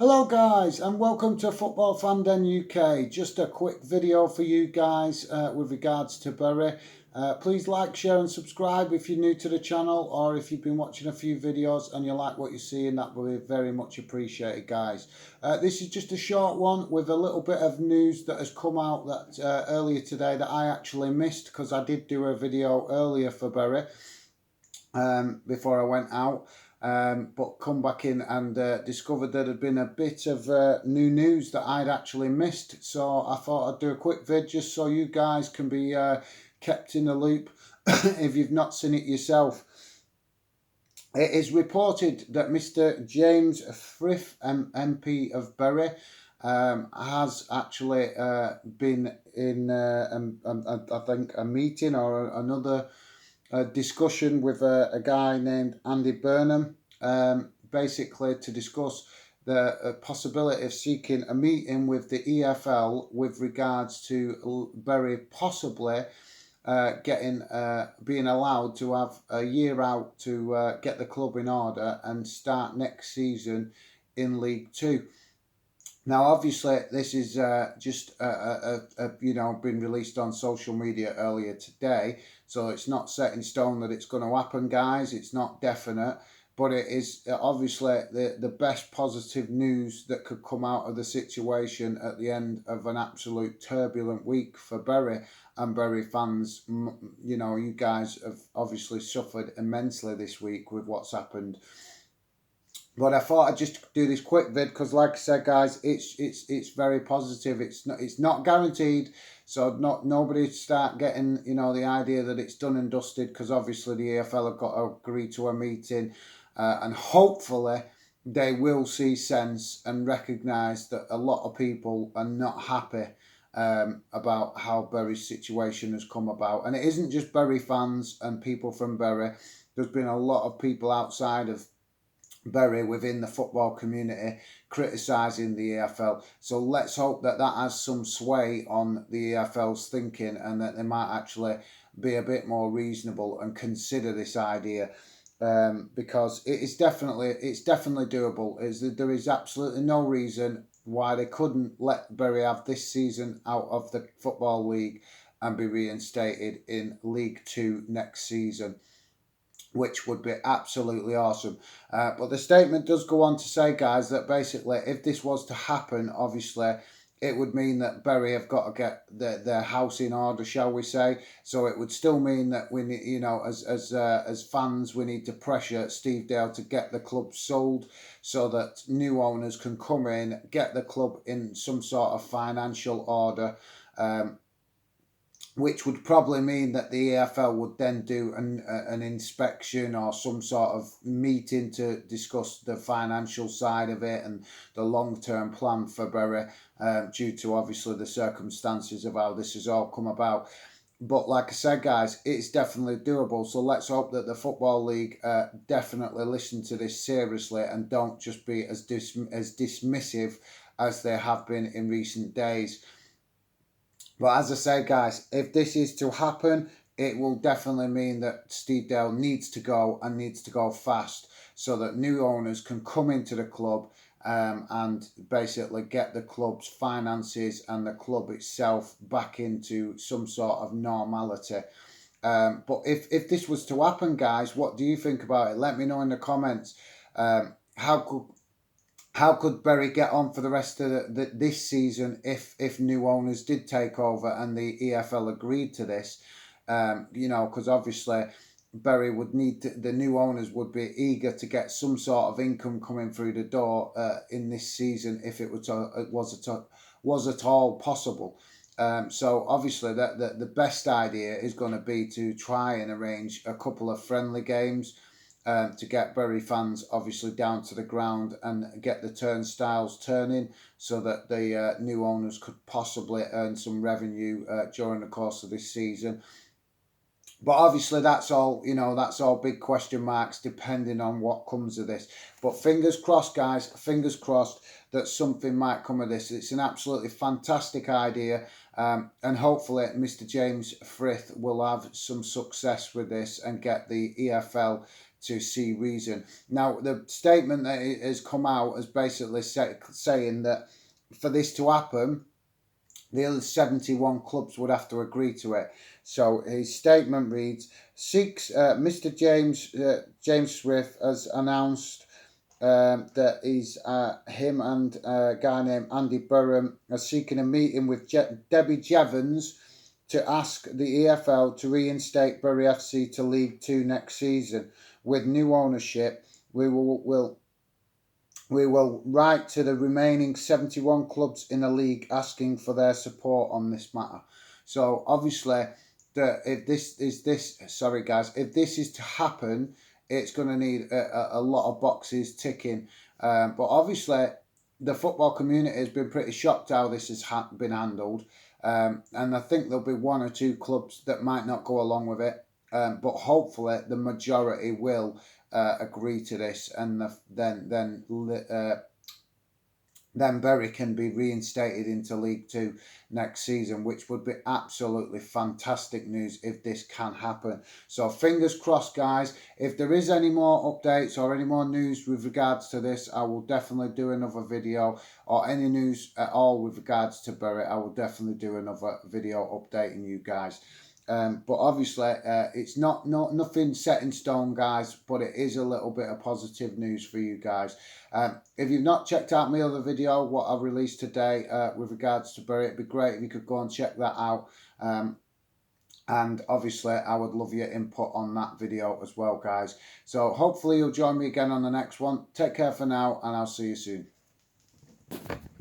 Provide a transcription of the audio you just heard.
Hello guys and welcome to Football Fan Den UK. Just a quick video for you guys with regards to Bury. Please like, share and subscribe if you're new to the channel, or if you've been watching a few videos and you like what you're seeing, that will be very much appreciated guys. This is just a short one with a little bit of news that has come out that earlier today that I actually missed, because I did do a video earlier for Bury before I went out. But come back in and discovered there had been a bit of new news that I'd actually missed. So I thought I'd do a quick vid just so you guys can be kept in the loop if you've not seen it yourself. It is reported that Mr. James Frith, MP of Bury, has actually been in, I think, a meeting or another discussion with a guy named Andy Burnham, basically to discuss the possibility of seeking a meeting with the EFL with regards to Bury possibly being allowed to have a year out to get the club in order and start next season in League Two. Now, obviously, this is just been released on social media earlier today, so it's not set in stone that it's going to happen, guys. It's not definite, but it is obviously the best positive news that could come out of the situation at the end of an absolute turbulent week for Bury and Bury fans. You know, you guys have obviously suffered immensely this week with what's happened. But I thought I'd just do this quick vid because, like I said, guys, it's very positive. It's not guaranteed, so nobody start getting the idea that it's done and dusted, because obviously the EFL have got to agree to a meeting, and hopefully they will see sense and recognise that a lot of people are not happy about how Bury's situation has come about, and it isn't just Bury fans and people from Bury. There's been a lot of people outside of Bury within the football community criticising the EFL. So let's hope that that has some sway on the EFL's thinking, and that they might actually be a bit more reasonable and consider this idea, because it's definitely doable. There is absolutely no reason why they couldn't let Bury have this season out of the Football League and be reinstated in League Two next season, which would be absolutely awesome. But the statement does go on to say, guys, that basically if this was to happen, obviously it would mean that Bury have got to get their house in order, shall we say. So it would still mean that we need, as fans, we need to pressure Steve Dale to get the club sold so that new owners can come in, get the club in some sort of financial order, which would probably mean that the EFL would then do an inspection or some sort of meeting to discuss the financial side of it and the long-term plan for Bury, due to obviously the circumstances of how this has all come about. But like I said, guys, it's definitely doable. So let's hope that the Football League definitely listen to this seriously and don't just be as dismissive as they have been in recent days. But as I say, guys, if this is to happen, it will definitely mean that Steve Dale needs to go, and needs to go fast, so that new owners can come into the club and basically get the club's finances and the club itself back into some sort of normality. But if this was to happen, guys, what do you think about it? Let me know in the comments. How could Bury get on for the rest of this season if new owners did take over and the EFL agreed to this? Because obviously Bury would need the new owners would be eager to get some sort of income coming through the door in this season if it was at all possible. So obviously the best idea is going to be to try and arrange a couple of friendly games, to get Bury fans obviously down to the ground and get the turnstiles turning, so that the new owners could possibly earn some revenue during the course of this season. But obviously that's all big question marks depending on what comes of this. But fingers crossed, guys, fingers crossed that something might come of this. It's an absolutely fantastic idea, and hopefully Mr. James Frith will have some success with this and get the EFL to see reason. Now, the statement that has come out is basically saying that for this to happen, the other 71 clubs would have to agree to it. So his statement reads, Mr. James Swift has announced that him and a guy named Andy Burham are seeking a meeting with Debbie Jevons to ask the EFL to reinstate Bury FC to League Two next season. With new ownership, we will write to the remaining 71 clubs in the league asking for their support on this matter. So obviously, if this is to happen, it's going to need a lot of boxes ticking. But obviously, the football community has been pretty shocked how this has been handled. And I think there'll be one or two clubs that might not go along with it. But hopefully the majority will agree to this, and then Bury can be reinstated into League Two next season, which would be absolutely fantastic news if this can happen. So fingers crossed, guys. If there is any more updates or any more news with regards to this, I will definitely do another video, or any news at all with regards to Bury, I will definitely do another video updating you guys. But obviously, it's nothing set in stone, guys, but it is a little bit of positive news for you guys. If you've not checked out my other video, what I released today with regards to Bury, it'd be great if you could go and check that out. And obviously, I would love your input on that video as well, guys. So hopefully you'll join me again on the next one. Take care for now, and I'll see you soon.